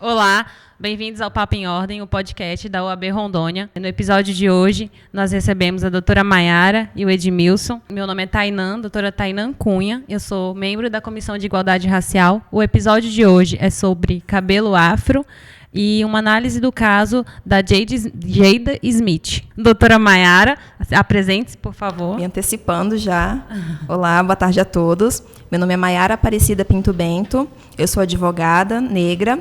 Olá, bem-vindos ao Papo em Ordem, o podcast da UAB Rondônia. No episódio de hoje, nós recebemos a doutora Maiara e o Edmilson. Meu nome é Tainan, doutora Tainan Cunha. Eu sou membro da Comissão de Igualdade Racial. O episódio de hoje é sobre cabelo afro e uma análise do caso da Jada Smith. Doutora Maiara, apresente-se, por favor. Me antecipando já. Olá, boa tarde a todos. Meu nome é Maiara Aparecida Pinto Bento. Eu sou advogada negra.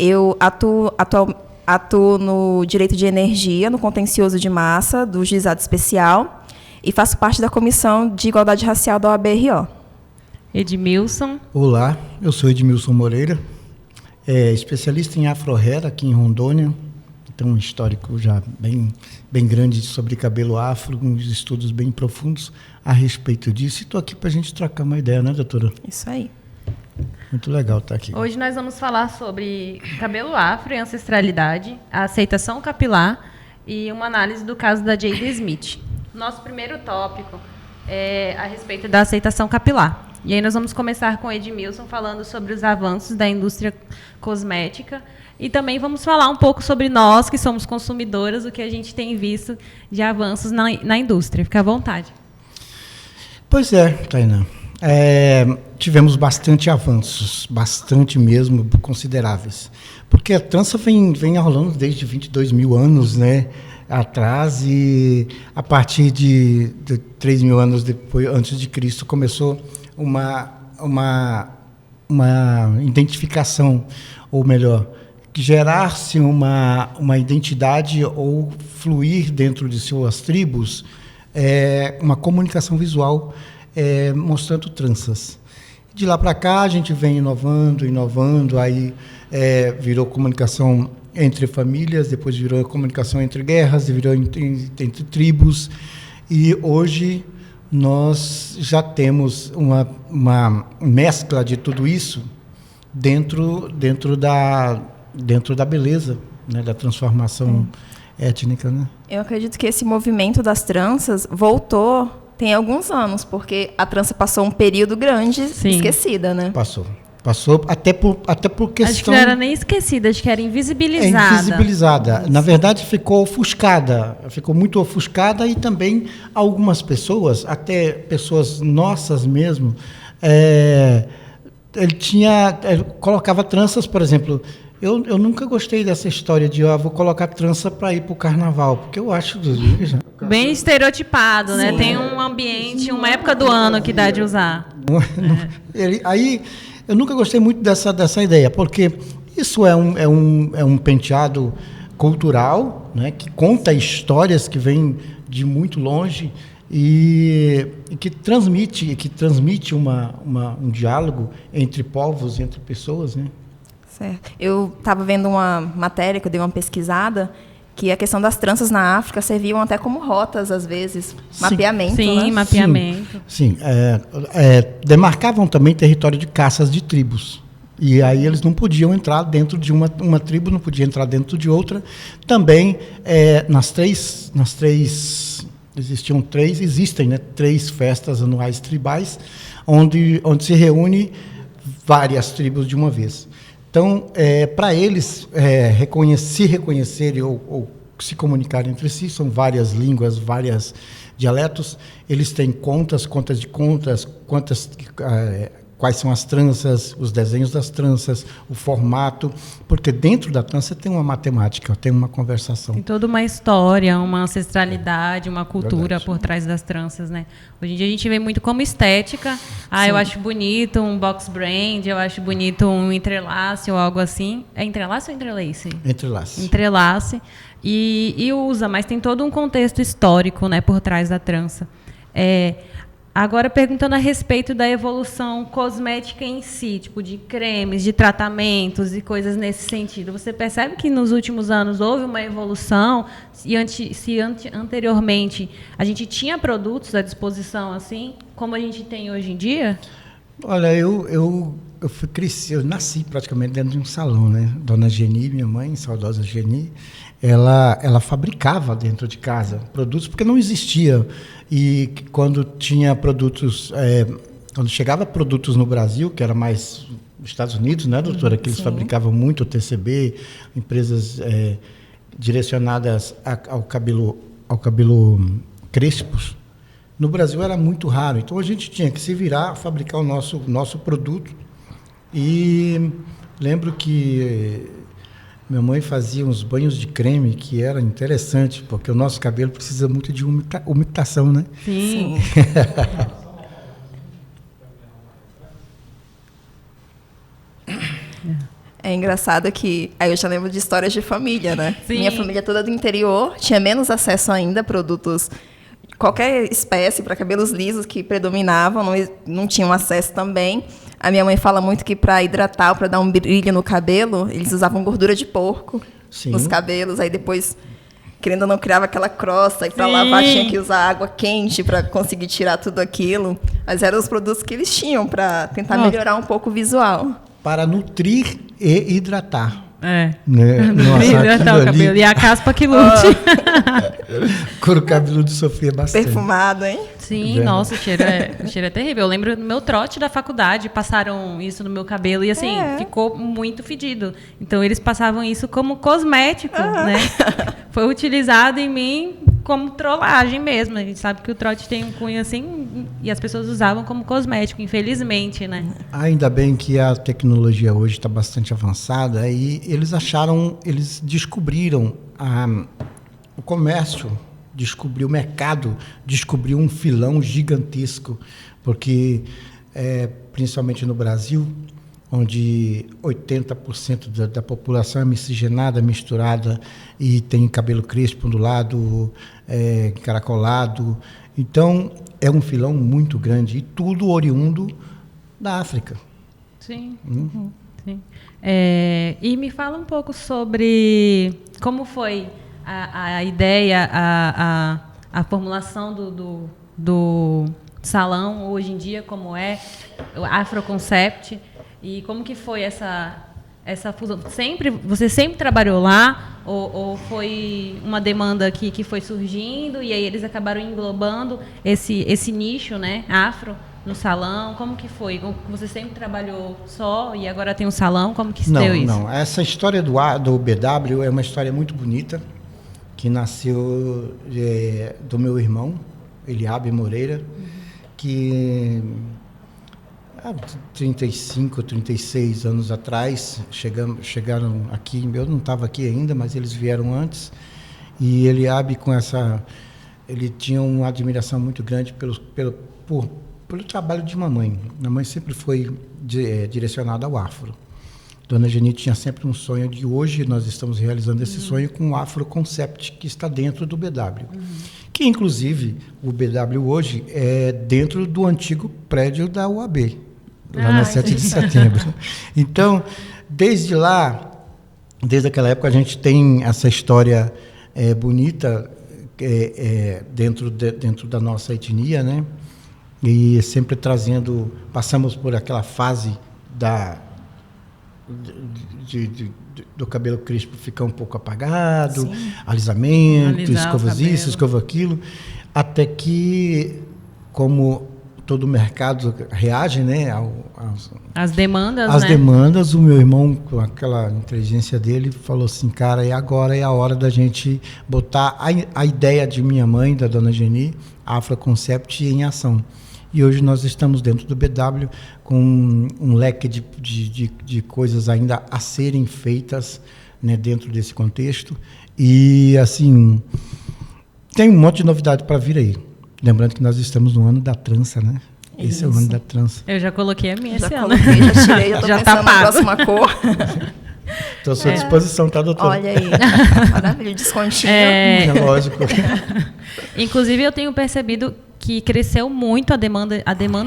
Eu atuo no direito de energia, no contencioso de massa do Juizado Especial e faço parte da Comissão de Igualdade Racial da OAB-RO. Edmilson. Olá, eu sou Edmilson Moreira, especialista em Afro-Hair aqui em Rondônia. Tenho um histórico já bem grande sobre cabelo afro, uns estudos bem profundos a respeito disso. E estou aqui para a gente trocar uma ideia, né, doutora? Isso aí. Muito legal estar aqui. Hoje nós vamos falar sobre cabelo afro e ancestralidade, a aceitação capilar e uma análise do caso da Jada Smith. Nosso primeiro tópico é a respeito da aceitação capilar. E aí nós vamos começar com o Edmilson falando sobre os avanços da indústria cosmética e também vamos falar um pouco sobre nós, que somos consumidoras, o que a gente tem visto de avanços na indústria. Fica à vontade. Pois é, Tainá. Tivemos bastante avanços, bastante mesmo, consideráveis. Porque a trança vem rolando desde 22 mil anos, né, atrás, e a partir de 3 mil anos depois, antes de Cristo, começou uma identificação, ou melhor, gerar-se uma identidade ou fluir dentro de suas tribos, uma comunicação visual mostrando tranças. De lá para cá, a gente vem inovando, aí virou comunicação entre famílias, depois virou comunicação entre guerras, virou entre tribos, e hoje nós já temos uma mescla de tudo isso dentro da beleza, né, da transformação étnica, né? Eu acredito que esse movimento das tranças voltou tem alguns anos, porque a trança passou um período grande esquecida, né? Passou até por questão... Acho que não era nem esquecida, acho que era invisibilizada. Invisibilizada. Na verdade, ficou ofuscada. Ficou muito ofuscada e também algumas pessoas, até pessoas nossas mesmo, ele colocava tranças, por exemplo... Eu nunca gostei dessa história de vou colocar trança para ir para o carnaval, porque eu acho... Bem estereotipado, né? Tem um ambiente, uma época do ano que dá de usar. Aí, eu nunca gostei muito dessa ideia, porque isso é um penteado cultural, né, que conta histórias que vêm de muito longe e que transmite um diálogo entre povos, entre pessoas, né? Certo. Eu estava vendo uma matéria, que eu dei uma pesquisada, que a questão das tranças na África serviam até como rotas, às vezes, mapeamento. Sim, né? Mapeamento. Sim. Demarcavam também território de caças de tribos. E aí eles não podiam entrar dentro de uma tribo, não podia entrar dentro de outra. Também, existem, né, 3 festas anuais tribais, onde se reúne várias tribos de uma vez. Então, para eles se reconhecerem ou se comunicarem entre si, são várias línguas, vários dialetos, eles têm contas de contas, quais são as tranças, os desenhos das tranças, o formato, porque dentro da trança tem uma matemática, tem uma conversação. Tem toda uma história, uma ancestralidade, uma cultura por trás das tranças, né? Hoje em dia a gente vê muito como estética. Eu acho bonito um box brand, eu acho bonito um entrelace ou algo assim. É entrelace ou entrelace? Entrelace. Entrelace. E usa, mas tem todo um contexto histórico, né, por trás da trança. Agora, perguntando a respeito da evolução cosmética em si, tipo de cremes, de tratamentos e coisas nesse sentido, você percebe que nos últimos anos houve uma evolução? Anteriormente a gente tinha produtos à disposição assim, como a gente tem hoje em dia? Olha, eu nasci praticamente dentro de um salão, né? Dona Geni, minha mãe, saudosa Geni, ela fabricava dentro de casa produtos, porque não existia. E quando tinha produtos, quando chegava produtos no Brasil, que era mais Estados Unidos, né, doutora? Que eles fabricavam muito TCB, empresas direcionadas ao cabelo crespos. No Brasil era muito raro, então a gente tinha que se virar, fabricar o nosso produto. E lembro que minha mãe fazia uns banhos de creme que era interessante, porque o nosso cabelo precisa muito de umectação, né? Sim. É engraçado que aí eu já lembro de histórias de família, né? Sim. Minha família toda do interior tinha menos acesso ainda a produtos, qualquer espécie para cabelos lisos que predominavam, não tinham acesso também. A minha mãe fala muito que para hidratar, para dar um brilho no cabelo, eles usavam gordura de porco nos cabelos. Aí depois, querendo ou não, criava aquela crosta. E para lavar tinha que usar água quente para conseguir tirar tudo aquilo. Mas eram os produtos que eles tinham para tentar melhorar um pouco o visual. Para nutrir e hidratar. É. Né? Hidratar o cabelo. E a caspa que lute. Couro cabeludo sofria bastante. Perfumado, hein? Sim, nossa, o cheiro é terrível. Eu lembro do meu trote da faculdade, passaram isso no meu cabelo e assim, ficou muito fedido. Então eles passavam isso como cosmético, né? Foi utilizado em mim como trollagem mesmo. A gente sabe que o trote tem um cunho assim e as pessoas usavam como cosmético, infelizmente, né? Ainda bem que a tecnologia hoje está bastante avançada e eles descobriram o comércio, descobriu o mercado, descobriu um filão gigantesco, porque principalmente no Brasil, onde 80% da população é miscigenada, misturada, e tem cabelo crespo do lado, encaracolado. Então, é um filão muito grande, e tudo oriundo da África. Sim. Sim. E me fala um pouco sobre como foi a ideia, a formulação do salão hoje em dia, como é o Afroconcept, e como que foi essa fusão? Você sempre trabalhou lá ou foi uma demanda que foi surgindo e aí eles acabaram englobando esse nicho, né, afro no salão? Como que foi? Você sempre trabalhou só e agora tem um salão? Como que se deu isso? Não. Essa história do BW é uma história muito bonita, que nasceu do meu irmão, Eliabe Moreira, que há 35, 36 anos atrás chegaram aqui. Eu não estava aqui ainda, mas eles vieram antes. E Eliabe, ele tinha uma admiração muito grande pelo trabalho de mamãe. Mamãe sempre foi direcionada ao afro. Dona Geni tinha sempre um sonho de hoje nós estamos realizando esse sonho com o Afroconcept, que está dentro do BW. Que, inclusive, o BW hoje é dentro do antigo prédio da UAB, lá na 7 de setembro. Então, desde aquela época, a gente tem essa história bonita dentro da nossa etnia, né? E sempre passamos por aquela fase do cabelo crespo ficar um pouco apagado, alisamento, escova isso, escova aquilo, até que, como todo o mercado reage, né, as demandas, as demandas, o meu irmão, com aquela inteligência dele, falou assim: cara, e agora é a hora da gente botar a ideia de minha mãe, da Dona Geni, Afroconcept, em ação. E hoje nós estamos dentro do BW com um leque de coisas ainda a serem feitas, né, dentro desse contexto. E, assim, tem um monte de novidade para vir aí. Lembrando que nós estamos no ano da trança, né? Esse é o ano da trança. Eu já coloquei a minha esse ano. Já tirei, já tô já pensando na próxima cor. Estou à sua disposição, tá, doutora? Olha aí, maravilha, descontinho. É lógico. Inclusive, eu tenho percebido que cresceu muito a demanda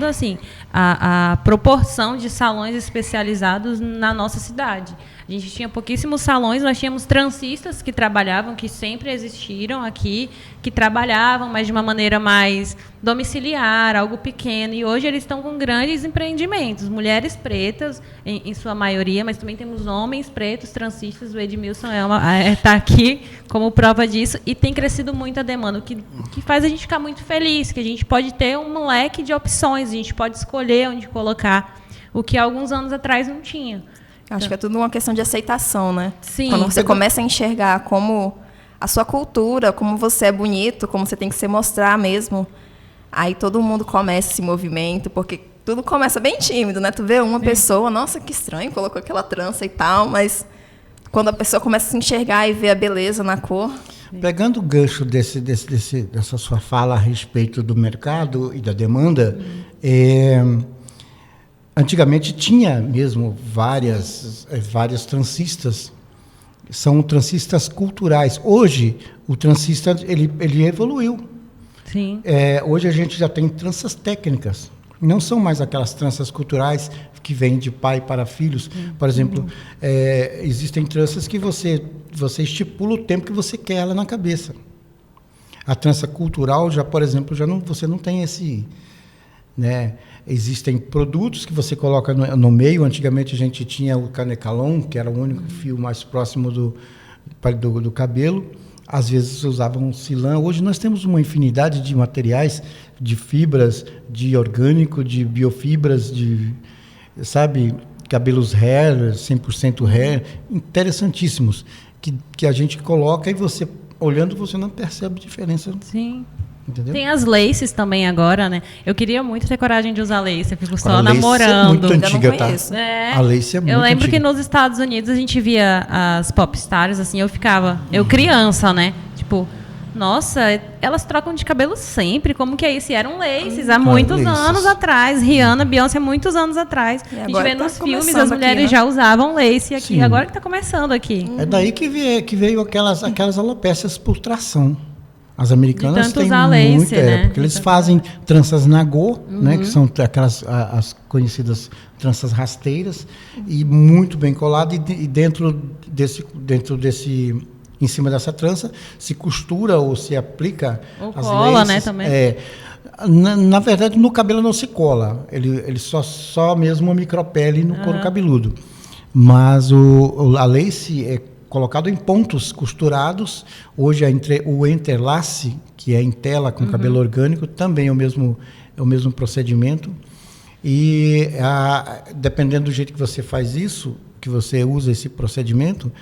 assim, a proporção de salões especializados na nossa cidade. A gente tinha pouquíssimos salões, nós tínhamos trancistas que trabalhavam, que sempre existiram aqui, que trabalhavam, mas de uma maneira mais domiciliar, algo pequeno. E hoje eles estão com grandes empreendimentos, mulheres pretas, em sua maioria, mas também temos homens pretos, trancistas. O Edmilson está aqui como prova disso, e tem crescido muito a demanda, o que faz a gente ficar muito feliz, que a gente pode ter um leque de opções, a gente pode escolher onde colocar o que alguns anos atrás não tinha. Acho que é tudo uma questão de aceitação, né? Sim. Quando você começa a enxergar como a sua cultura, como você é bonito, como você tem que se mostrar mesmo, aí todo mundo começa esse movimento, porque tudo começa bem tímido, né? Tu vê uma pessoa, nossa, que estranho, colocou aquela trança e tal, mas quando a pessoa começa a se enxergar e ver a beleza na cor... Pegando o gancho dessa sua fala a respeito do mercado e da demanda, antigamente tinha mesmo várias trancistas, são trancistas culturais. Hoje, o transista ele evoluiu. Sim. Hoje a gente já tem tranças técnicas, não são mais aquelas tranças culturais que vêm de pai para filhos. Por exemplo, existem tranças que você estipula o tempo que você quer ela na cabeça. A trança cultural, por exemplo, você não tem esse... Né? Existem produtos que você coloca no meio. Antigamente a gente tinha o canecalon, que era o único fio mais próximo do cabelo. Às vezes usavam silã. Hoje nós temos uma infinidade de materiais, de fibras, de orgânico, de biofibras, cabelos hair, 100% hair, interessantíssimos, que a gente coloca e você, olhando, você não percebe diferença. Sim. Entendeu? Tem as laces também agora, né? Eu queria muito ter coragem de usar lace, eu fico só A lace namorando. é muito Ainda não antiga, tá? conheço. É. A lace é muito Eu lembro antiga. que nos Estados Unidos a gente via as popstars, assim, eu criança, né? Tipo, nossa, elas trocam de cabelo sempre, como que é isso? E eram laces há muitos laces. anos atrás. Rihanna, Beyoncé, há muitos anos atrás. E A gente agora vê tá nos filmes, começando as mulheres aqui, né? já usavam lace aqui, Sim. agora que tá começando aqui. É daí que veio aquelas alopécias por tração. As americanas De tanto têm usar muito, lace, né? porque eles fazem tranças nagô, né, que são aquelas as conhecidas tranças rasteiras, e muito bem colado, e dentro desse em cima dessa trança se costura ou se aplica Ou as cola, laces. né, também. Na verdade, no cabelo não se cola, ele só mesmo uma micropele no couro cabeludo. Mas a lace é colocado em pontos costurados. Hoje o entrelace, que é em tela com cabelo orgânico, também é o mesmo procedimento. E dependendo do jeito que você faz isso, que você usa esse procedimento,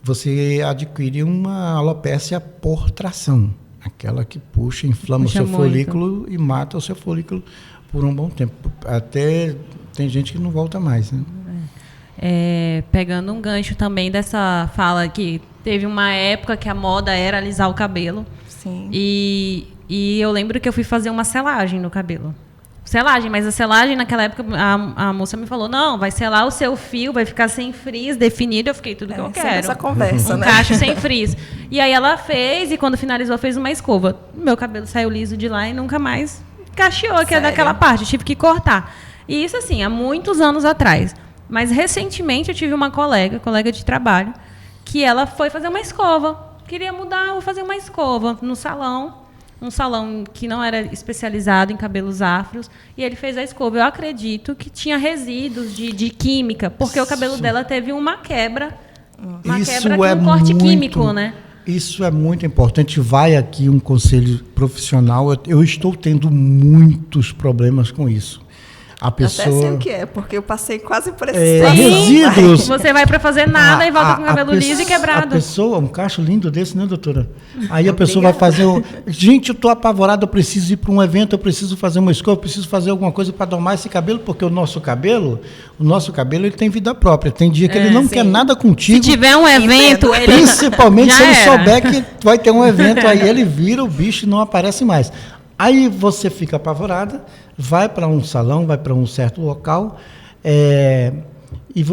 você adquire uma alopécia por tração, aquela que inflama o seu folículo e mata o seu folículo por um bom tempo. Até tem gente que não volta mais, né? Pegando um gancho também dessa fala que teve uma época que a moda era alisar o cabelo. Sim. E eu lembro que eu fui fazer uma selagem no cabelo. Mas a selagem naquela época a moça me falou, não, vai selar o seu fio, vai ficar sem frizz definido. Eu fiquei, tudo que eu quero. Essa conversa, né? Cacho sem frizz. E aí ela fez, e quando finalizou fez uma escova. Meu cabelo saiu liso de lá e nunca mais cacheou, que é daquela parte. Eu tive que cortar. E isso assim, há muitos anos atrás. Mas recentemente eu tive uma colega de trabalho, que ela foi fazer uma escova. Queria mudar, vou fazer uma escova no salão. Um salão que não era especializado em cabelos afros. E ele fez a escova. Eu acredito que tinha resíduos de química, porque o cabelo dela teve uma quebra. Uma quebra com um corte químico, né? Isso é muito importante. Vai aqui um conselho profissional. Eu estou tendo muitos problemas com isso. A pessoa... Até sei o que é, porque eu passei quase por esse resíduos. Você vai para fazer nada e volta com o cabelo liso e quebrado. A pessoa, um cacho lindo desse, né, doutora? Aí a pessoa vai fazer gente, eu estou apavorado, eu preciso ir para um evento, eu preciso fazer uma escova, eu preciso fazer alguma coisa para domar esse cabelo, porque o nosso cabelo ele tem vida própria. Tem dia que ele não quer nada contigo. Se tiver um evento, ele... Principalmente se ele era. souber que vai ter um evento, aí ele vira o bicho e não aparece mais. Aí você fica apavorada, vai para um salão, vai para um certo local, e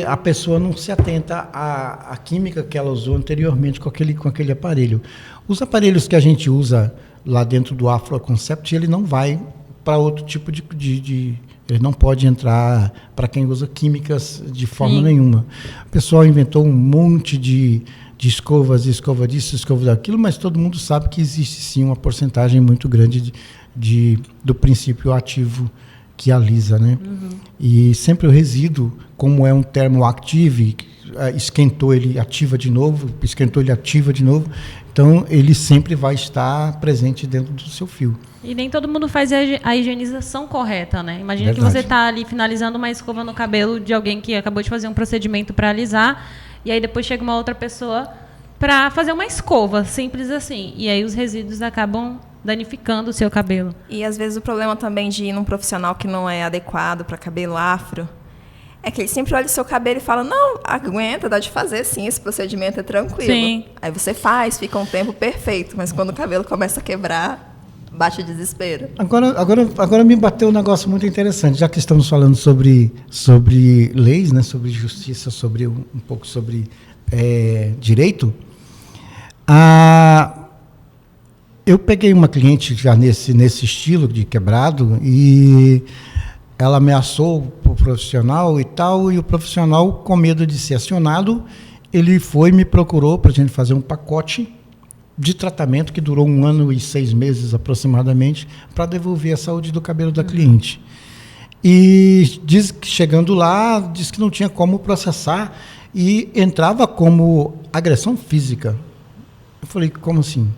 a pessoa não se atenta à química que ela usou anteriormente com aquele aparelho. Os aparelhos que a gente usa lá dentro do Afro Concept, ele não vai para outro tipo ele não pode entrar para quem usa químicas de forma nenhuma. O pessoal inventou um monte de escova disso, escova daquilo, mas todo mundo sabe que existe sim uma porcentagem muito grande do princípio ativo que alisa, né? E sempre o resíduo, como é um termo active, esquentou, ele ativa de novo, esquentou, ele ativa de novo. Então, ele sempre vai estar presente dentro do seu fio. E nem todo mundo faz a higienização correta, né? Imagina que Verdade. você está ali finalizando uma escova no cabelo de alguém que acabou de fazer um procedimento para alisar, e aí depois chega uma outra pessoa para fazer uma escova, simples assim. E aí os resíduos acabam danificando o seu cabelo. E às vezes o problema também de ir num profissional que não é adequado para cabelo afro é que ele sempre olha o seu cabelo e fala, não, aguenta, dá de fazer sim, esse procedimento é tranquilo. Sim. Aí você faz, fica um tempo perfeito, mas quando o cabelo começa a quebrar, bate o desespero. Agora me bateu um negócio muito interessante, já que estamos falando sobre leis, né, sobre justiça, sobre um pouco sobre direito. Eu peguei uma cliente já nesse estilo de quebrado e ela ameaçou o profissional e tal, e o profissional, com medo de ser acionado, ele foi e me procurou para a gente fazer um pacote de tratamento que durou 1 ano e 6 meses aproximadamente, para devolver a saúde do cabelo da cliente. E diz que chegando lá, disse que não tinha como processar e entrava como agressão física. Eu falei, como assim?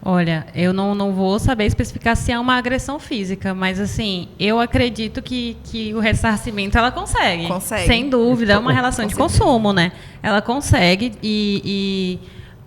Olha, eu não vou saber especificar se é uma agressão física, mas assim, eu acredito que o ressarcimento ela consegue. Consegue. Sem dúvida, é uma relação de consumo, né? Ela consegue e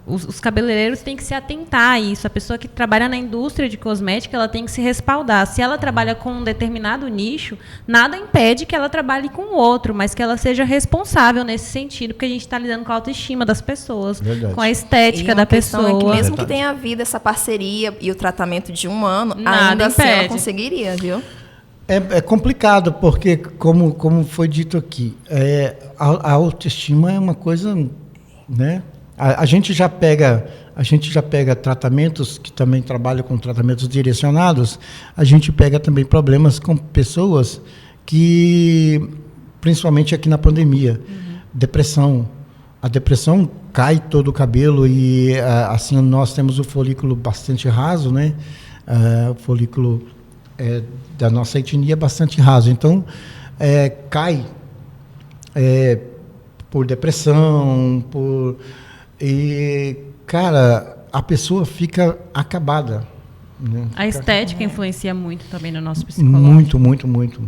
os cabeleireiros têm que se atentar a isso. A pessoa que trabalha na indústria de cosmética, ela tem que se respaldar. Se ela trabalha com um determinado nicho, nada impede que ela trabalhe com outro, mas que ela seja responsável nesse sentido, porque a gente está lidando com a autoestima das pessoas, Verdade. com a estética da pessoa. É que mesmo Verdade. que tenha havido essa parceria e o tratamento de 1 ano, Nada ainda assim ela impede. conseguiria, viu? É complicado, porque, como foi dito aqui, a autoestima é uma coisa, né? A gente já pega tratamentos que também trabalham com tratamentos direcionados, a gente pega também problemas com pessoas que, principalmente aqui na pandemia, depressão. A depressão cai todo o cabelo e, assim, nós temos o folículo bastante raso, né? O folículo da nossa etnia é bastante raso. Então, cai por depressão, E, cara, a pessoa fica acabada. Né? A estética influencia muito também no nosso psicológico. Muito, muito, muito.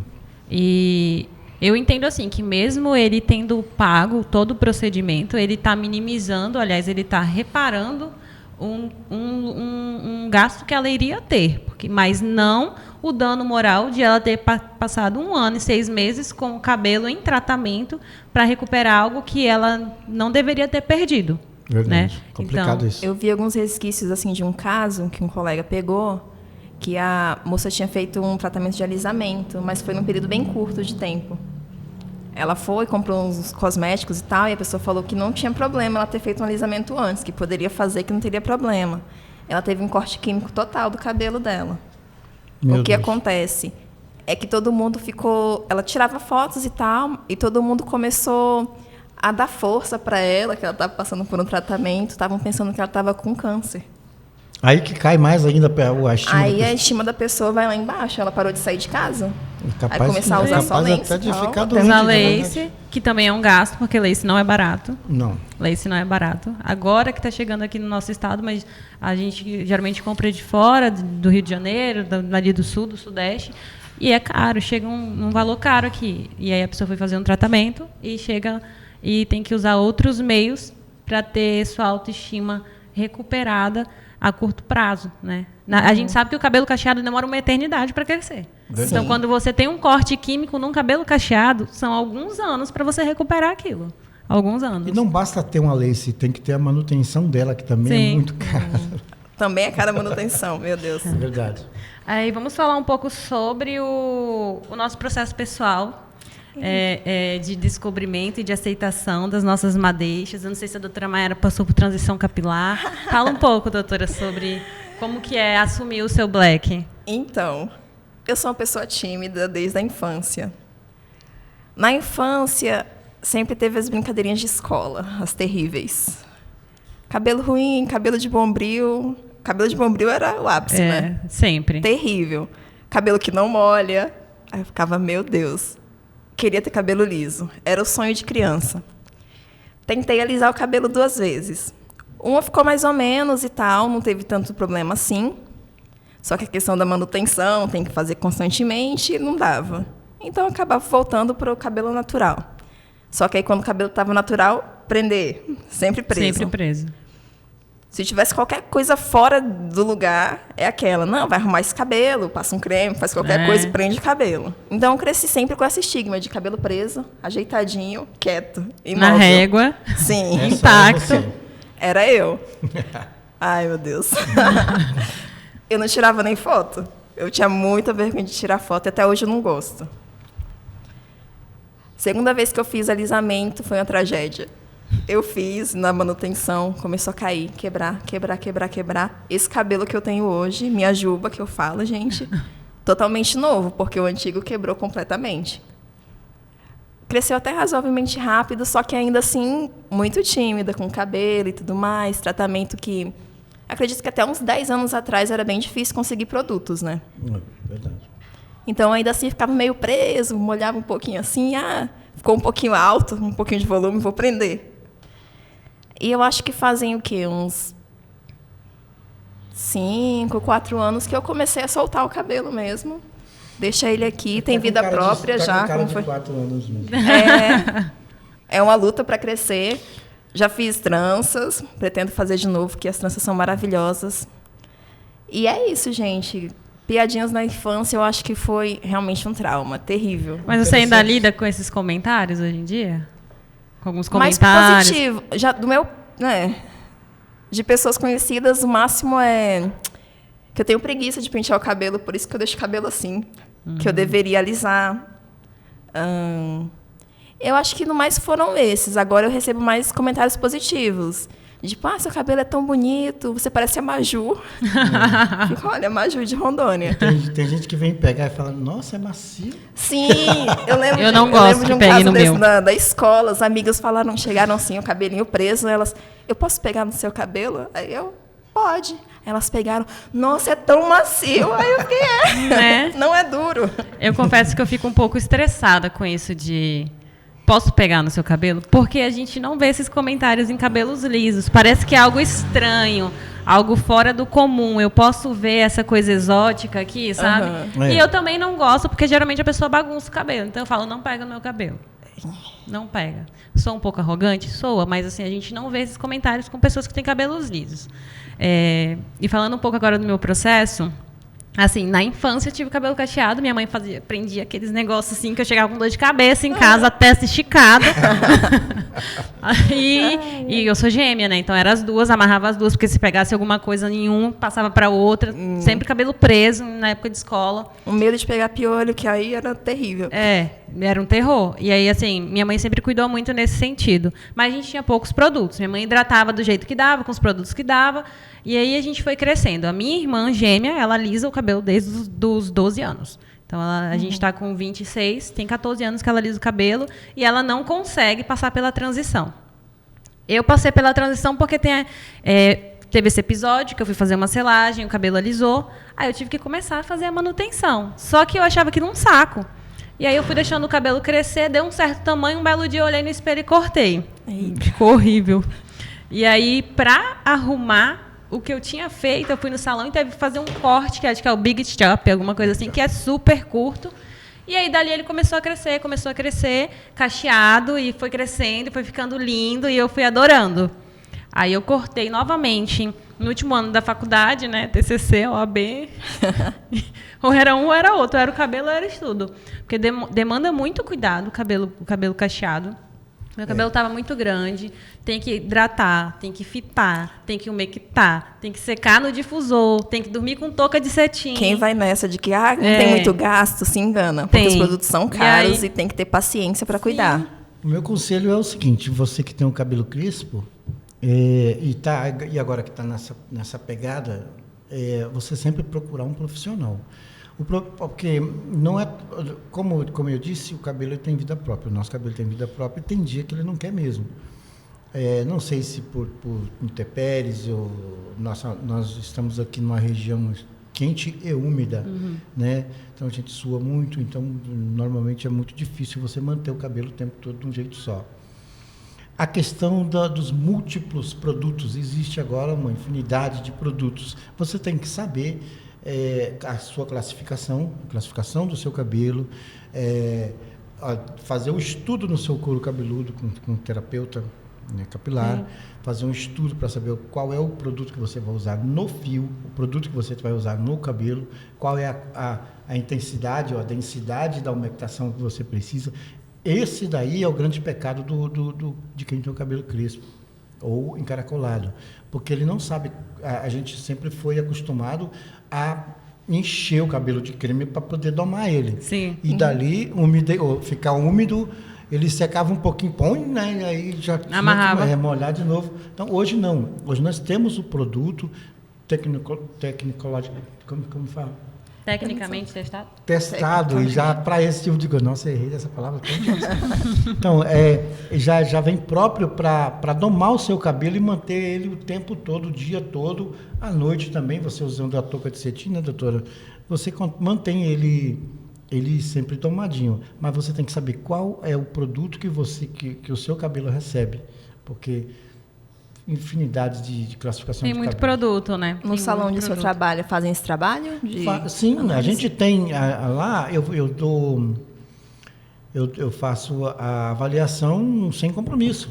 E eu entendo assim, que mesmo ele tendo pago todo o procedimento, ele está minimizando, aliás, ele está reparando um gasto que ela iria ter, mas não o dano moral de ela ter passado 1 ano e 6 meses com o cabelo em tratamento para recuperar algo que ela não deveria ter perdido. Verdade. Né? Complicado Então, isso. Eu vi alguns resquícios assim de um caso que um colega pegou, que a moça tinha feito um tratamento de alisamento, mas foi num período bem curto de tempo. Ela foi, comprou uns cosméticos e tal, e a pessoa falou que não tinha problema ela ter feito um alisamento antes, que poderia fazer, que não teria problema. Ela teve um corte químico total do cabelo dela. Meu O que Deus. acontece é que todo mundo ficou... Ela tirava fotos e tal, e todo mundo começou a dar força para ela, que ela estava passando por um tratamento, estavam pensando que ela estava com câncer. Aí que cai mais ainda a estima. Aí a estima da pessoa vai lá embaixo, ela parou de sair de casa. Capaz, Aí começar a usar só capaz lenço até de e tal. ficar Até doente. usar de verdade. lace, que também é um gasto, porque lace não é barato. Não. Lace não é barato. Agora que está chegando aqui no nosso estado, mas a gente geralmente compra de fora, do Rio de Janeiro, ali do sul, do sudeste, e é caro, chega um valor caro aqui. E aí a pessoa foi fazer um tratamento e chega e tem que usar outros meios para ter sua autoestima recuperada a curto prazo, né? A gente sabe que o cabelo cacheado demora uma eternidade para crescer. Verdade. Então, quando você tem um corte químico num cabelo cacheado, são alguns anos para você recuperar aquilo. Alguns anos. E não basta ter uma lace, tem que ter a manutenção dela, que também é Sim. muito cara. Também é cara manutenção, meu Deus. É verdade. Aí vamos falar um pouco sobre o nosso processo pessoal de descobrimento e de aceitação das nossas madeixas. Eu não sei se a doutora Maiara passou por transição capilar. Fala um pouco, doutora, sobre como que é assumir o seu black. Então, eu sou uma pessoa tímida desde a infância. Na infância, sempre teve as brincadeirinhas de escola, as terríveis. Cabelo ruim, cabelo de bombril. Cabelo de bombril era o ápice, né? Sempre. Terrível. Cabelo que não molha. Aí eu ficava, meu Deus, queria ter cabelo liso. Era o sonho de criança. Tentei alisar o cabelo 2 vezes. Uma ficou mais ou menos e tal, não teve tanto problema assim. Só que a questão da manutenção, tem que fazer constantemente, não dava. Então, eu acabava voltando para o cabelo natural. Só que aí, quando o cabelo estava natural, prender. Sempre preso. Sempre preso. Se tivesse qualquer coisa fora do lugar, é aquela. Não, vai arrumar esse cabelo, passa um creme, faz qualquer coisa e prende o cabelo. Então, eu cresci sempre com esse estigma de cabelo preso, ajeitadinho, quieto, imóvel. Na régua. Sim. Intacto. Era eu. Ai, meu Deus. Eu não tirava nem foto. Eu tinha muita vergonha de tirar foto e até hoje eu não gosto. Segunda vez que eu fiz alisamento foi uma tragédia. Eu fiz na manutenção, começou a cair, quebrar. Esse cabelo que eu tenho hoje, minha juba, que eu falo, gente, totalmente novo, porque o antigo quebrou completamente. Cresceu até razoavelmente rápido, só que ainda assim, muito tímida, com cabelo e tudo mais. Tratamento que, acredito que até uns 10 anos atrás era bem difícil conseguir produtos, né? Verdade. Então, ainda assim, ficava meio preso, molhava um pouquinho assim, ficou um pouquinho alto, um pouquinho de volume, vou prender. E eu acho que fazem o quê? Uns 5, 4 anos que eu comecei a soltar o cabelo mesmo. Deixa ele aqui, tem vida própria já. Como foi? 4 anos mesmo. É uma luta para crescer. Já fiz tranças, pretendo fazer de novo, porque as tranças são maravilhosas. E é isso, gente. Piadinhas na infância, eu acho que foi realmente um trauma terrível. Mas você ainda lida com esses comentários hoje em dia? Com alguns comentários? Mais positivo. Já do meu, né, de pessoas conhecidas, o máximo é que eu tenho preguiça de pentear o cabelo, por isso que eu deixo o cabelo assim. Que eu deveria alisar. Eu acho que no mais foram esses. Agora eu recebo mais comentários positivos. Tipo, seu cabelo é tão bonito, você parece a Maju. Fico, olha, a Maju de Rondônia. Tem gente que vem pegar e fala, nossa, é macio. Sim, eu lembro eu não gosto de um que pegue caso no desse meu. da escola, as amigas falaram, chegaram assim, o cabelinho preso, elas, eu posso pegar no seu cabelo? Aí eu, pode. Elas pegaram, nossa, é tão macio. Aí eu fiquei, não é duro. Eu confesso que eu fico um pouco estressada com isso de... Posso pegar no seu cabelo? Porque a gente não vê esses comentários em cabelos lisos. Parece que é algo estranho, algo fora do comum. Eu posso ver essa coisa exótica aqui, sabe? E eu também não gosto, porque geralmente a pessoa bagunça o cabelo. Então eu falo, não pega no meu cabelo. Não pega. Sou um pouco arrogante? Soa, mas assim, a gente não vê esses comentários com pessoas que têm cabelos lisos. E falando um pouco agora do meu processo... Assim, na infância eu tive cabelo cacheado, minha mãe prendia aqueles negócios assim, que eu chegava com dor de cabeça em casa, a testa esticada. E eu sou gêmea, né? Então eram as duas, amarrava as duas, porque se pegasse alguma coisa em um, passava para outra. Sempre cabelo preso, na época de escola. O medo de pegar piolho, que aí era terrível. Era um terror. E aí, assim, minha mãe sempre cuidou muito nesse sentido. Mas a gente tinha poucos produtos. Minha mãe hidratava do jeito que dava, com os produtos que dava. E aí a gente foi crescendo. A minha irmã gêmea, ela alisa o cabelo desde os 12 anos. Então, a gente está com 26, tem 14 anos que ela alisa o cabelo e ela não consegue passar pela transição. Eu passei pela transição porque teve esse episódio que eu fui fazer uma selagem, o cabelo alisou, aí eu tive que começar a fazer a manutenção. Só que eu achava aquilo um saco. E aí eu fui deixando o cabelo crescer, deu um certo tamanho, um belo dia eu olhei no espelho e cortei. Ficou horrível. E aí, para arrumar o que eu tinha feito, eu fui no salão e teve que fazer um corte, que acho que é o Big Chop, alguma coisa assim, que é super curto. E aí, dali, ele começou a crescer, cacheado, e foi crescendo, e foi ficando lindo, e eu fui adorando. Aí eu cortei novamente, no último ano da faculdade, né, TCC, OAB, ou era um ou era outro, era o cabelo ou era estudo. Porque demanda muito cuidado o cabelo cacheado. Meu cabelo estava muito grande, tem que hidratar, tem que fitar, tem que umectar, tem que secar no difusor, tem que dormir com touca de cetim. Quem vai nessa de que não tem muito gasto, se engana. Porque os produtos são caros e tem que ter paciência para cuidar. O meu conselho é o seguinte, você que tem um cabelo crespo, e agora que está nessa pegada, você sempre procurar um profissional. Porque não é, como eu disse, o cabelo tem vida própria. O nosso cabelo tem vida própria e tem dia que ele não quer mesmo. Não sei se por intempéries, nós estamos aqui numa região quente e úmida, né? Então a gente sua muito, então normalmente é muito difícil você manter o cabelo o tempo todo de um jeito só. A questão dos múltiplos produtos, existe agora uma infinidade de produtos. Você tem que saber a sua classificação do seu cabelo, fazer um estudo no seu couro cabeludo com um terapeuta, né, capilar, fazer um estudo para saber qual é o produto que você vai usar no fio, o produto que você vai usar no cabelo, qual é a intensidade ou a densidade da umectação que você precisa. Esse daí é o grande pecado de quem tem o cabelo crespo ou encaracolado, porque ele não sabe. A gente sempre foi acostumado a encher o cabelo de creme para poder domar ele. Sim. E dali, ficar úmido, ele secava um pouquinho, põe, né? E aí já amarrava, remolhar de novo. Então, hoje não. Hoje nós temos o produto tecnicológico, como fala? Tecnicamente testado? Testado, e já para esse tipo de coisa. Nossa, errei essa palavra. Então, já vem próprio para domar o seu cabelo e manter ele o tempo todo, o dia todo, à noite também, você usando a touca de cetim, né, doutora? Você mantém ele sempre domadinho, mas você tem que saber qual é o produto que o seu cabelo recebe, porque infinidade de classificação tem de muito cabelo. produto, né? No salão de seu trabalho, fazem esse trabalho? Sim, análise? A gente tem lá, eu faço a avaliação sem compromisso.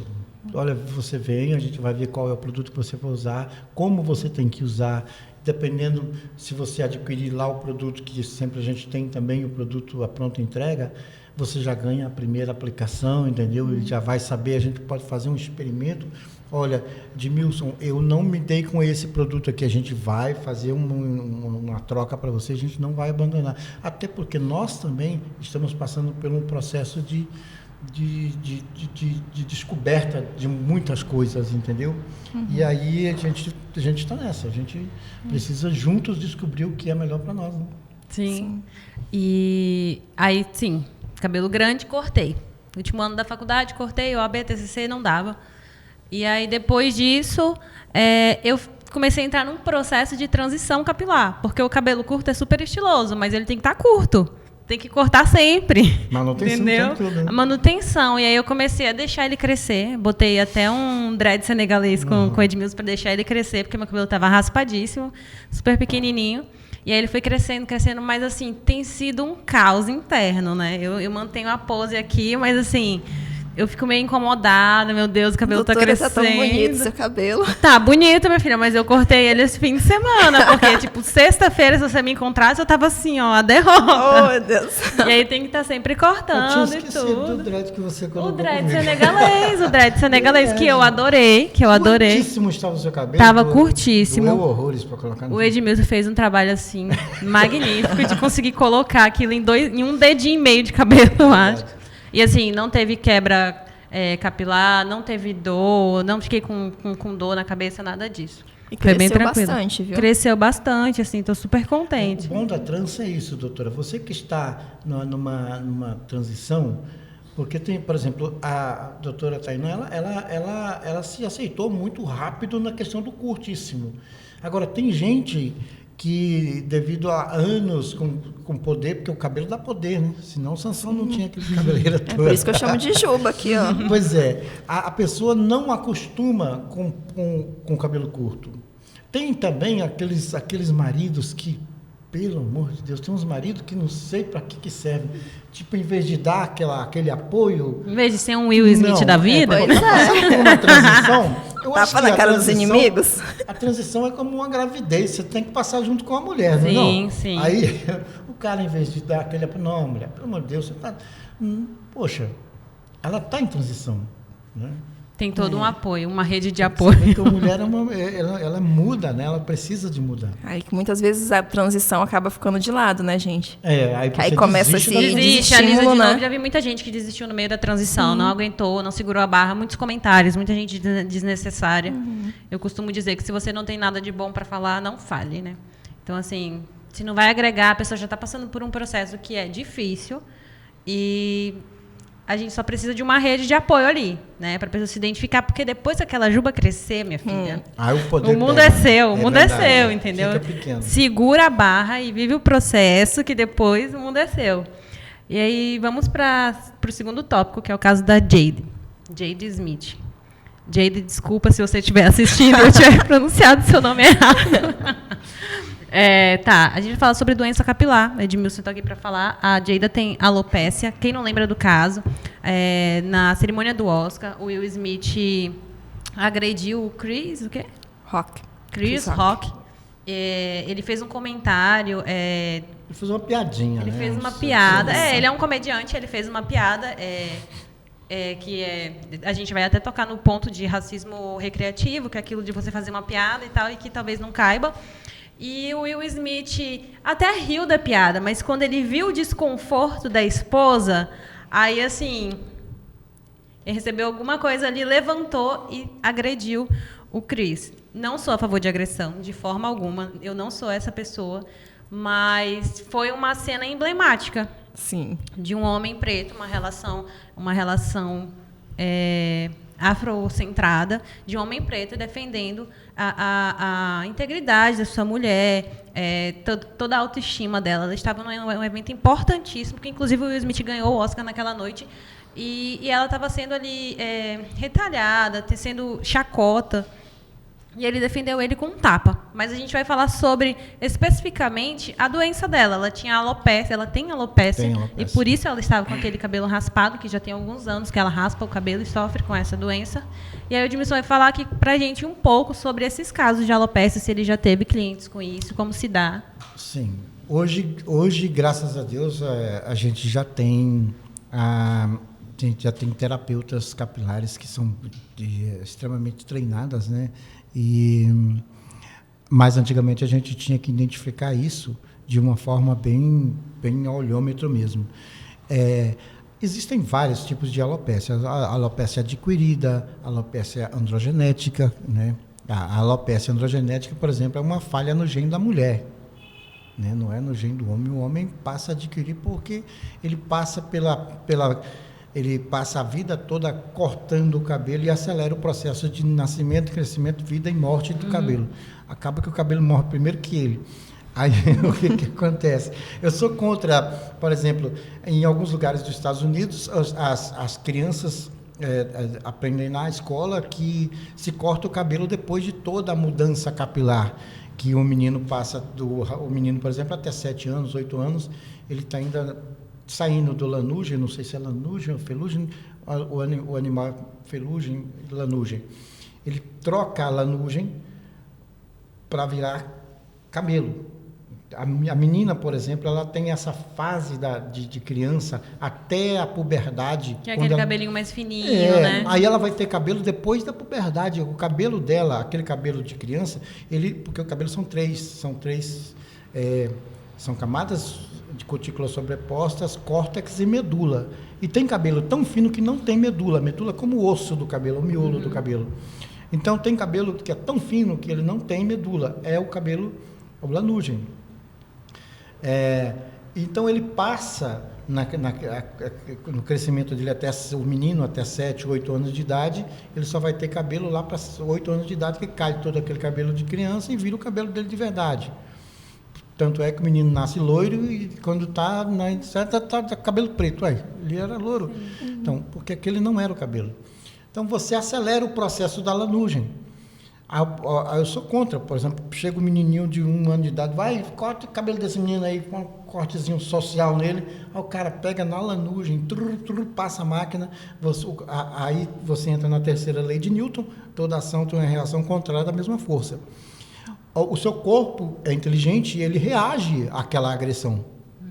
Olha, você vem, a gente vai ver qual é o produto que você vai usar, como você tem que usar, dependendo se você adquirir lá o produto, que sempre a gente tem também o produto à pronta entrega, você já ganha a primeira aplicação, entendeu? E já vai saber, a gente pode fazer um experimento. Olha, Edmilson, eu não me dei com esse produto aqui, a gente vai fazer uma troca para você, a gente não vai abandonar. Até porque nós também estamos passando por um processo de descoberta de muitas coisas, entendeu? E aí a gente está nessa, a gente precisa juntos descobrir o que é melhor para nós, né? Sim. E aí, sim, cabelo grande, cortei. Último ano da faculdade, cortei, OAB, TCC, não dava. E aí, depois disso, eu comecei a entrar num processo de transição capilar, porque o cabelo curto é super estiloso, mas ele tem que estar curto. Tem que cortar sempre. Manutenção. Entendeu? Tudo, né? A manutenção. E aí eu comecei a deixar ele crescer. Botei até um dread senegalês com o Edmilson para deixar ele crescer, porque meu cabelo estava raspadíssimo, super pequenininho. E aí ele foi crescendo, mas assim, tem sido um caos interno, né? Eu mantenho a pose aqui, mas assim, eu fico meio incomodada, meu Deus, o cabelo Doutora, tá crescendo. tá tão bonito seu cabelo. Tá bonito, minha filha, mas eu cortei ele esse fim de semana, porque, tipo, sexta-feira, se você me encontrasse, eu tava assim, ó, a derrota. Oh, meu Deus. E aí tem que estar sempre cortando e tudo. Do dread que você colocou. O dread comigo. senegalês, que eu adorei, Curtíssimo estava o seu cabelo. Tava curtíssimo. Doeu horrores pra colocar no O Edmilson fez um trabalho, assim, magnífico, de conseguir colocar aquilo em um dedinho e meio de cabelo, eu acho. E assim, não teve quebra capilar, não teve dor, não fiquei com dor na cabeça, nada disso. E foi bem cresceu tranquilo. bastante, viu? Cresceu bastante, assim, estou super contente. O bom da trança é isso, doutora. Você que está numa transição, porque tem, por exemplo, a doutora Tainá, ela se aceitou muito rápido na questão do curtíssimo. Agora, tem gente que, devido a anos com poder, porque o cabelo dá poder, né? Senão o Sansão não tinha aquele cabeleira todo. É por isso que eu chamo de juba aqui, ó. Pois é, a pessoa não acostuma com o cabelo curto. Tem também aqueles maridos que, pelo amor de Deus, tem uns maridos que não sei para que servem. Tipo, em vez de dar aquele apoio... Em vez de ser um Will Smith da vida? Pois Passar por uma transição... Tapa na cara dos inimigos. A transição é como uma gravidez, você tem que passar junto com a mulher, sim, não? Sim. Aí, o cara, em vez de dar aquele apoio... Não, mulher, pelo amor de Deus, você tá... Poxa, ela está em transição, né? Tem todo um apoio, uma rede de Você apoio. vê que a mulher ela muda, né? Ela precisa de mudar. Aí que muitas vezes a transição acaba ficando de lado, né, gente? Aí você começa desiste assim, da Desiste, a Lisa de estímulo, novo, né? já vi muita gente que desistiu no meio da transição, não aguentou, não segurou a barra, muitos comentários, muita gente desnecessária. Eu costumo dizer que se você não tem nada de bom para falar, não fale, né? Então, assim, se não vai agregar, a pessoa já está passando por um processo que é difícil e a gente só precisa de uma rede de apoio ali, né? Para a pessoa se identificar, porque depois que aquela juba crescer, minha filha, o mundo é seu, o mundo é seu, entendeu? Fica pequeno. Segura a barra e vive o processo, que depois o mundo é seu. E aí vamos para o segundo tópico, que é o caso da Jade Smith. Jade, desculpa se você estiver assistindo e eu tiver pronunciado seu nome errado. A gente vai falar sobre doença capilar. Edmilson está aqui para falar. A Jada tem alopécia. Quem não lembra do caso, na cerimônia do Oscar, o Will Smith agrediu o Chris, o quê? Chris Rock. Ele fez um comentário. Ele fez uma piadinha. Ele fez uma piada. Ele é um comediante, ele fez uma piada. A gente vai até tocar no ponto de racismo recreativo, que é aquilo de você fazer uma piada e tal, e que talvez não caiba. E o Will Smith até riu da piada, mas quando ele viu o desconforto da esposa, aí, assim, ele recebeu alguma coisa ali, levantou e agrediu o Chris. Não sou a favor de agressão, de forma alguma. Eu não sou essa pessoa, mas foi uma cena emblemática. Sim. De um homem preto, uma relação afrocentrada, de um homem preto defendendo a integridade da sua mulher, toda a autoestima dela. Ela estava num evento importantíssimo, que inclusive o Will Smith ganhou o Oscar naquela noite, e ela estava sendo ali retalhada, tecendo chacota, e ele defendeu ele com um tapa. Mas a gente vai falar sobre, especificamente, a doença dela. Ela tinha alopecia, ela tem alopecia, e por isso ela estava com aquele cabelo raspado, que já tem alguns anos que ela raspa o cabelo e sofre com essa doença. E aí o Edmilson vai falar aqui para a gente um pouco sobre esses casos de alopecia, se ele já teve clientes com isso, como se dá. Sim. Hoje, graças a Deus, a gente já tem terapeutas capilares que são extremamente treinadas, né? Mas antigamente a gente tinha que identificar isso de uma forma bem a olhômetro mesmo. Existem vários tipos de alopecia. A alopecia adquirida, a alopecia androgenética, né? A alopecia androgenética, por exemplo, é uma falha no gene da mulher, né? Não é no gene do homem. O homem passa a adquirir porque ele passa ele passa a vida toda cortando o cabelo e acelera o processo de nascimento, crescimento, vida e morte do cabelo. Acaba que o cabelo morre primeiro que ele. Aí, o que acontece? Eu sou contra, por exemplo, em alguns lugares dos Estados Unidos, as crianças aprendem na escola que se corta o cabelo depois de toda a mudança capilar, que o menino passa, o menino, por exemplo, até 7 anos, 8 anos, ele está ainda saindo do lanugem, não sei se é lanugem ou felugem, o animal felugem, lanugem. Ele troca a lanugem para virar cabelo. A menina, por exemplo, ela tem essa fase de criança até a puberdade. Que é aquele cabelinho mais fininho, né? Aí ela vai ter cabelo depois da puberdade. O cabelo dela, aquele cabelo de criança, porque o cabelo são três são camadas de cutícula sobrepostas, córtex e medula. E tem cabelo tão fino que não tem medula. Medula é como o osso do cabelo, o miolo do cabelo. Então, tem cabelo que é tão fino que ele não tem medula. É o cabelo, o lanugem. Então, ele passa no crescimento dele até o menino, até 7, 8 anos de idade, ele só vai ter cabelo lá para 8 anos de idade, que cai todo aquele cabelo de criança e vira o cabelo dele de verdade. Tanto é que o menino nasce loiro e quando está cabelo preto. Ele era louro. Então, porque aquele não era o cabelo. Então, você acelera o processo da lanugem. Eu sou contra, por exemplo, chega um menininho de 1 ano de idade, vai, corta o cabelo desse menino aí, com um cortezinho social nele, aí o cara pega na lanugem, passa a máquina, aí você entra na terceira lei de Newton, toda ação tem uma reação contrária da mesma força. O seu corpo é inteligente e ele reage àquela agressão,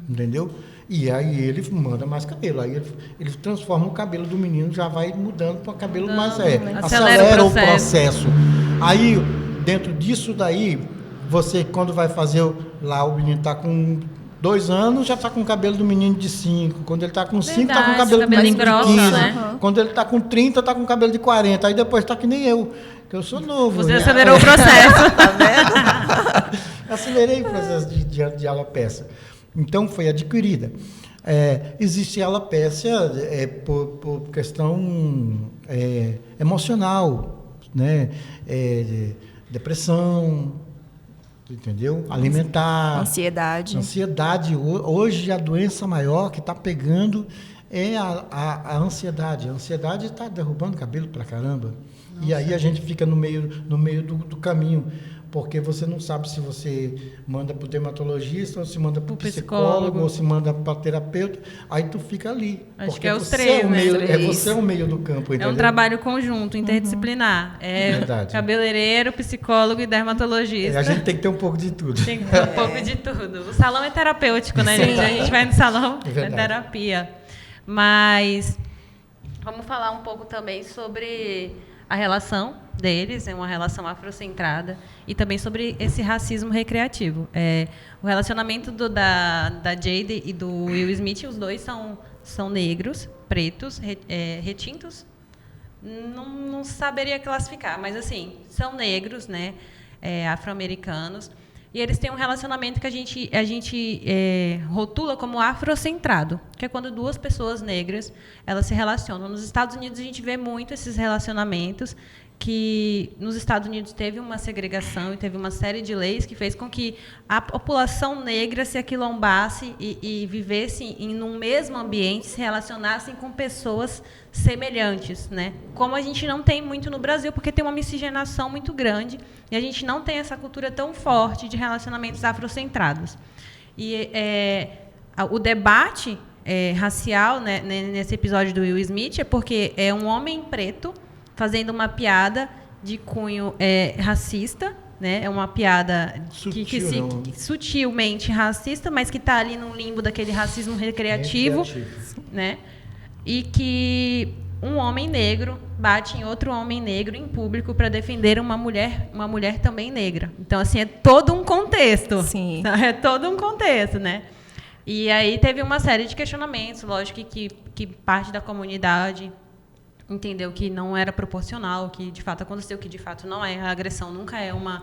entendeu? E aí ele manda mais cabelo, aí ele transforma o cabelo do menino, já vai mudando para cabelo mais acelera o processo. Aí, dentro disso daí, você quando vai fazer lá, o menino está com 2 anos, já está com o cabelo do menino de 5. Quando ele está com 5, está com o cabelo do menino de 15. Né? Quando ele está com 30, está com o cabelo de 40. Aí depois está que nem eu, que eu sou novo. Você acelerou o processo. Tá vendo? Acelerei o processo de alopecia. Então, foi adquirida. Existe alopécia por questão emocional, né? Depressão, entendeu? Alimentar. Ansiedade. Ansiedade. Hoje a doença maior que está pegando é a ansiedade. A ansiedade está derrubando cabelo pra caramba. Nossa. E aí a gente fica no meio do caminho. Porque você não sabe se você manda para o dermatologista, ou se manda para o psicólogo, ou se manda para terapeuta. Aí tu fica ali. Acho que é os três, né? Você é o meio do campo, entendeu? É um trabalho conjunto, interdisciplinar. Verdade. Cabeleireiro, psicólogo e dermatologista. A gente tem que ter um pouco de tudo. Tem que ter um pouco de tudo. O salão é terapêutico, né, gente? A gente vai no salão, é terapia. Mas vamos falar um pouco também sobre a relação deles, é uma relação afrocentrada, e também sobre esse racismo recreativo. O relacionamento da Jade e do Will Smith, os dois são negros, pretos, retintos. Não saberia classificar, mas assim, são negros, né, afro-americanos, e eles têm um relacionamento que a gente rotula como afrocentrado, que é quando duas pessoas negras elas se relacionam. Nos Estados Unidos a gente vê muito esses relacionamentos, que nos Estados Unidos teve uma segregação e teve uma série de leis que fez com que a população negra se aquilombasse e vivesse num mesmo ambiente, se relacionassem com pessoas semelhantes, né? Como a gente não tem muito no Brasil, porque tem uma miscigenação muito grande e a gente não tem essa cultura tão forte de relacionamentos afrocentrados. E o debate racial, né, nesse episódio do Will Smith é porque é um homem preto fazendo uma piada de cunho racista, né? É uma piada sutilmente racista, mas que está ali no limbo daquele racismo recreativo, né? E que um homem negro bate em outro homem negro em público para defender uma mulher também negra. Então, assim, é todo um contexto. Sim. É todo um contexto, né? E aí teve uma série de questionamentos, lógico que parte da comunidade entendeu que não era proporcional, que de fato aconteceu, que de fato não é. A agressão nunca é uma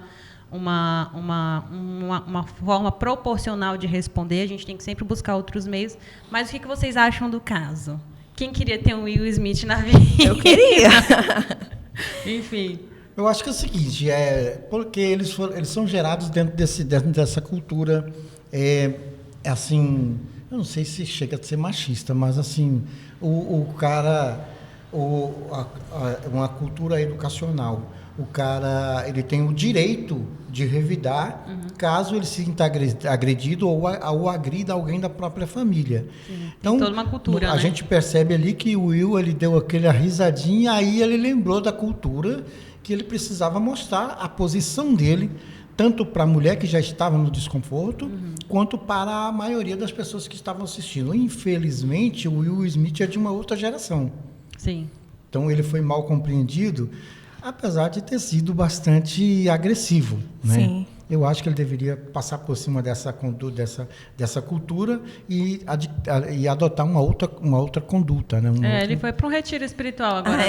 forma proporcional de responder. A gente tem que sempre buscar outros meios. Mas o que vocês acham do caso? Quem queria ter um Will Smith na vida? Eu queria. Enfim. Eu acho que é o seguinte, porque eles são gerados dentro dessa cultura, assim, eu não sei se chega a ser machista, mas assim, o cara... uma cultura educacional. O cara ele tem o direito de revidar caso ele se sinta agredido ou agrida alguém da própria família. Sim, então, toda uma cultura, a gente percebe ali que o Will ele deu aquela risadinha, aí ele lembrou da cultura que ele precisava mostrar a posição dele, tanto para a mulher que já estava no desconforto, quanto para a maioria das pessoas que estavam assistindo. Infelizmente, o Will Smith é de uma outra geração. Sim. Então, ele foi mal compreendido, apesar de ter sido bastante agressivo, né? Sim. Eu acho que ele deveria passar por cima dessa cultura e adotar uma outra conduta, né? Ele foi para um retiro espiritual agora.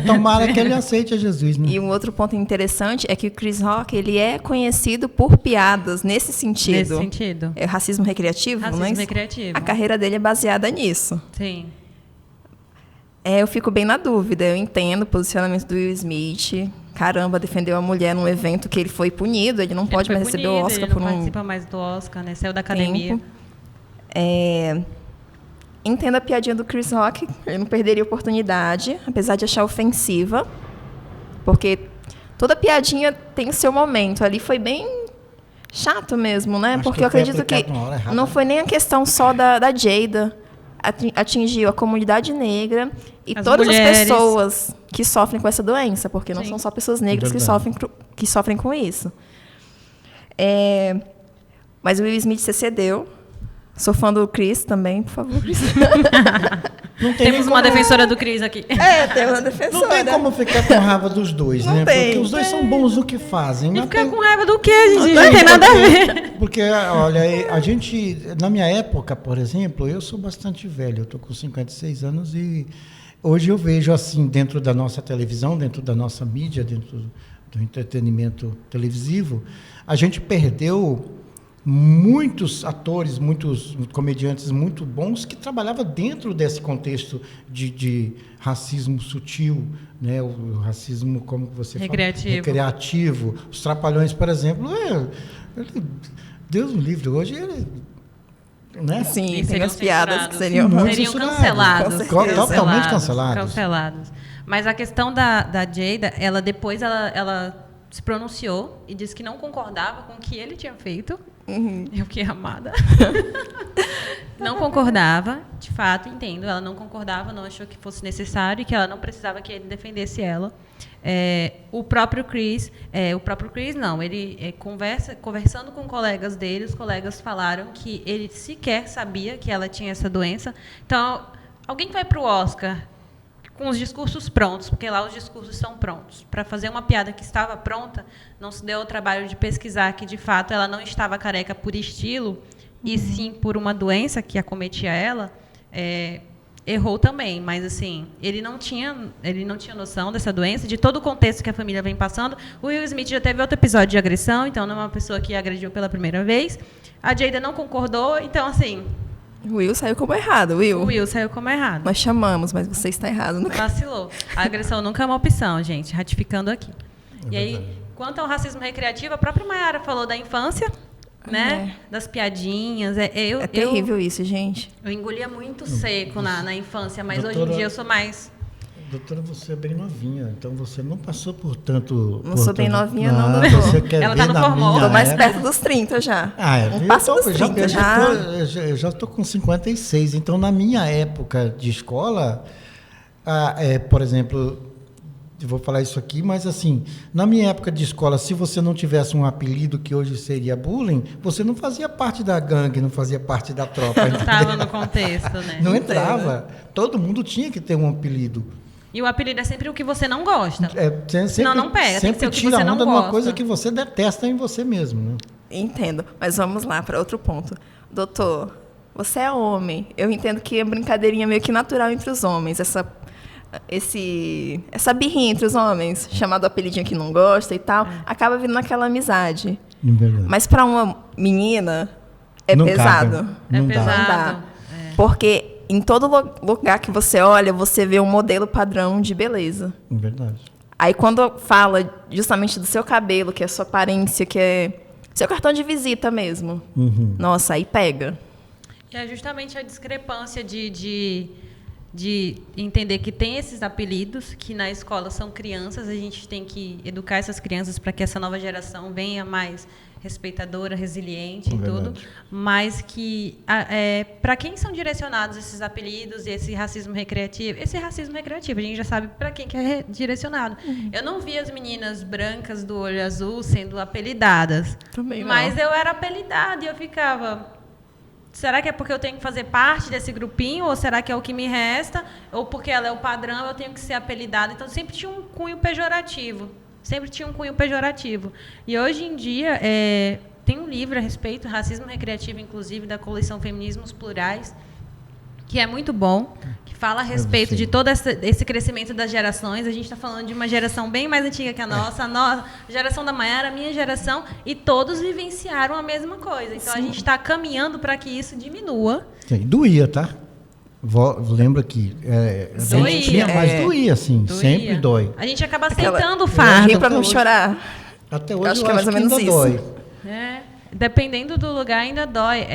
Tomara que ele aceite a Jesus, né? E um outro ponto interessante é que o Chris Rock ele é conhecido por piadas nesse sentido. Nesse sentido. É racismo recreativo, Racismo recreativo. A carreira dele é baseada nisso. Sim. Eu fico bem na dúvida. Eu entendo o posicionamento do Will Smith. Caramba, defendeu a mulher num evento que ele foi punido. Ele não pode mais receber o Oscar ele não participa mais do Oscar, né? Saiu da academia. Entendo a piadinha do Chris Rock. Ele não perderia a oportunidade, apesar de achar ofensiva. Porque toda piadinha tem o seu momento. Ali foi bem chato mesmo, né? Porque eu acredito que não foi nem a questão só da Jada. Atingiu a comunidade negra e todas as pessoas que sofrem com essa doença, porque não são só pessoas negras que sofrem com isso. Mas o Will Smith se cedeu. Sou fã do Chris também, por favor, Chris. Temos uma defensora do Chris aqui. Tem uma defensora. Não tem como ficar com raiva dos dois, né? Porque os dois são bons no que fazem. E ficar com raiva do quê, gente? Não tem nada a ver. Porque, olha, a gente, na minha época, por exemplo, eu sou bastante velho, eu estou com 56 anos e hoje eu vejo assim, dentro da nossa televisão, dentro da nossa mídia, dentro do entretenimento televisivo, a gente perdeu muitos atores, muitos comediantes muito bons que trabalhavam dentro desse contexto de racismo sutil, né? O racismo, como você Recreativo. fala, recreativo. Os Trapalhões, por exemplo, Deus me livre, hoje ele... Né? Sim, E tem as piadas que seriam cancelados. Totalmente cancelados. Cancelados. Mas a questão da Jada, ela depois ela se pronunciou e disse que não concordava com o que ele tinha feito. Eu que amada. Não concordava, de fato, entendo. Ela não concordava, não achou que fosse necessário e que ela não precisava que ele defendesse ela. O próprio Chris não, ele conversando com colegas dele, os colegas falaram que ele sequer sabia que ela tinha essa doença. Então, alguém que vai para o Oscar com os discursos prontos, porque lá os discursos são prontos, para fazer uma piada que estava pronta, não se deu o trabalho de pesquisar que, de fato, ela não estava careca por estilo, e sim por uma doença que acometia ela, errou também. Mas, assim, ele não tinha noção dessa doença, de todo o contexto que a família vem passando. O Will Smith já teve outro episódio de agressão, então não é uma pessoa que agrediu pela primeira vez. A Jada não concordou, então, assim... O Will saiu como errado, Will. O Will saiu como errado. Nós chamamos, mas você está errado. Vacilou. A agressão nunca é uma opção, gente. Ratificando aqui. E aí, quanto ao racismo recreativo, a própria Mayara falou da infância, né? Das piadinhas. É terrível isso, gente. Eu engolia muito seco na infância, mas hoje em dia eu sou mais... Doutora, você é bem novinha, então você não passou por tanto... Não sou bem novinha, não, doutor. Você quer Ela ver tá no formol. minha Estou mais época? perto dos 30 já. Eu passo dos 30 já. Eu já estou com 56, então na minha época de escola, por exemplo, eu vou falar isso aqui, mas assim, na minha época de escola, se você não tivesse um apelido que hoje seria bullying, você não fazia parte da gangue, não fazia parte da tropa. Não estava no contexto, né? Não entrava. Todo mundo tinha que ter um apelido. E o apelido é sempre o que você não gosta. Senão não pega, tem que ser o que você não tira onda de uma gosta. coisa que você detesta em você mesmo. Né? Entendo, mas vamos lá para outro ponto. Doutor, você é homem. Eu entendo que é brincadeirinha meio que natural entre os homens. Essa birrinha entre os homens, chamado apelidinho que não gosta e tal, acaba vindo naquela amizade. Verdade. Mas para uma menina, é Não pesado. cabe. É Não dá. pesado. Não dá. Porque em todo lugar que você olha, você vê um modelo padrão de beleza. Verdade. Aí quando fala justamente do seu cabelo, que é a sua aparência, que é seu cartão de visita mesmo, nossa, aí pega. E é justamente a discrepância de entender que tem esses apelidos, que na escola são crianças, a gente tem que educar essas crianças para que essa nova geração venha mais respeitadora, resiliente e tudo, mas que para quem são direcionados esses apelidos e esse racismo recreativo? Esse racismo recreativo, a gente já sabe para quem que é direcionado. Eu não vi as meninas brancas do olho azul sendo apelidadas, Também não. mas eu era apelidada e eu ficava... Será que é porque eu tenho que fazer parte desse grupinho? Ou será que é o que me resta? Ou porque ela é o padrão, eu tenho que ser apelidada? Então, sempre tinha um cunho pejorativo. E hoje em dia, tem um livro a respeito, Racismo Recreativo, inclusive, da coleção Feminismos Plurais, que é muito bom, que fala a respeito de todo esse crescimento das gerações. A gente está falando de uma geração bem mais antiga que a nossa geração da Mayara, a minha geração, e todos vivenciaram a mesma coisa. Então, a gente está caminhando para que isso diminua. Sim, doía, tá? Lembra que a gente tinha, mas doía, assim, sempre dói. A gente acaba aceitando o fardo. Rir para não chorar. Até hoje acho que é mais ou menos ainda isso. dói. Dependendo do lugar, ainda dói.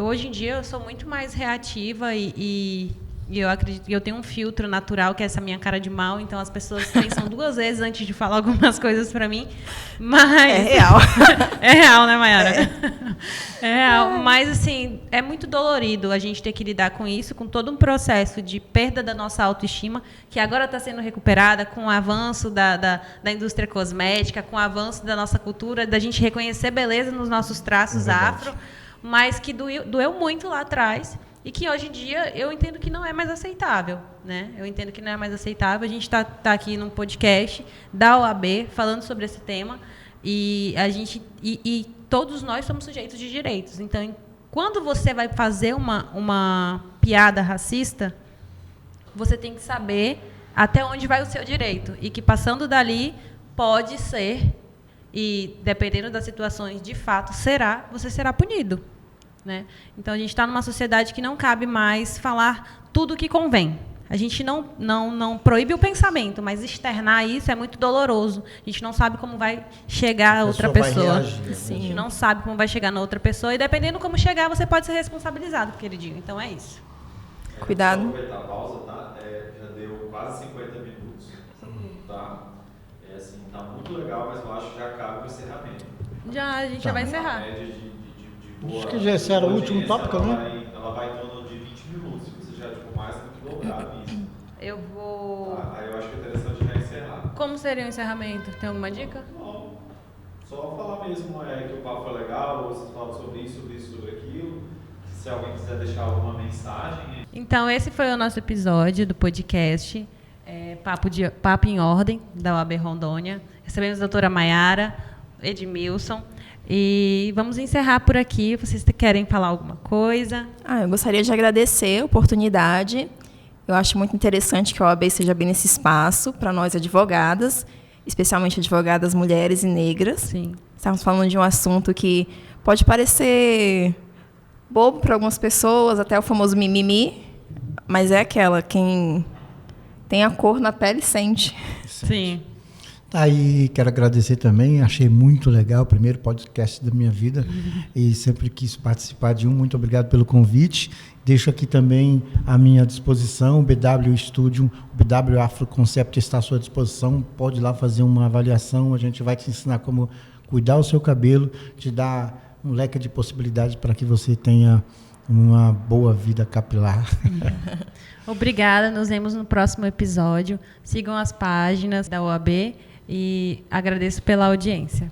Hoje em dia, eu sou muito mais reativa e eu acredito que eu tenho um filtro natural, que é essa minha cara de mal, então as pessoas pensam duas vezes antes de falar algumas coisas para mim. Mas... É real. É real, né, Mayara? É real. Mas, assim, é muito dolorido a gente ter que lidar com isso, com todo um processo de perda da nossa autoestima, que agora está sendo recuperada com o avanço da indústria cosmética, com o avanço da nossa cultura, da gente reconhecer beleza nos nossos traços afro, mas que doeu muito lá atrás. E que hoje em dia eu entendo que não é mais aceitável, né? Eu entendo que não é mais aceitável. A gente está aqui num podcast da OAB falando sobre esse tema e todos nós somos sujeitos de direitos. Então, quando você vai fazer uma piada racista, você tem que saber até onde vai o seu direito e que passando dali pode ser e, dependendo das situações, de fato, você será punido. Né? Então, a gente está numa sociedade que não cabe mais falar tudo o que convém. A gente não proíbe o pensamento, mas externar isso é muito doloroso. A gente não sabe como vai chegar a outra pessoa. Vai reagir, Sim. A gente não sabe como vai chegar na outra pessoa. E, dependendo como chegar, você pode ser responsabilizado, queridinho. Então, é isso. Cuidado. Só aproveitar a pausa, tá? Já deu quase 50 minutos. Tá? Assim, tá muito legal, mas eu acho que já cabe o encerramento. A gente já vai encerrar. A média de boa, acho que já esse era o último tópico, né? Ela vai em torno de 20 minutos. Se você já mais do que dobrar isso. Eu vou... Aí eu acho que é interessante já encerrar. Como seria o encerramento? Tem alguma dica? Não. Só falar mesmo que o papo foi legal, vocês falam sobre isso, sobre aquilo. Se alguém quiser deixar alguma mensagem... Então, esse foi o nosso episódio do podcast Papo em Ordem, da UAB Rondônia. Recebemos a doutora Maiara, Edmilson. E vamos encerrar por aqui. Vocês querem falar alguma coisa? Eu gostaria de agradecer a oportunidade. Eu acho muito interessante que a OAB esteja bem nesse espaço para nós advogadas, especialmente advogadas mulheres e negras. Sim. Estamos falando de um assunto que pode parecer bobo para algumas pessoas, até o famoso mimimi, mas é aquela, quem tem a cor na pele sente. Sim. Aí quero agradecer também, achei muito legal, o primeiro podcast da minha vida e sempre quis participar de um. Muito obrigado pelo convite. Deixo aqui também à minha disposição o BW Studio, o BW Afro Concept está à sua disposição. Pode ir lá fazer uma avaliação, a gente vai te ensinar como cuidar do seu cabelo, te dar um leque de possibilidades para que você tenha uma boa vida capilar. Obrigada, nos vemos no próximo episódio. Sigam as páginas da OAB e agradeço pela audiência.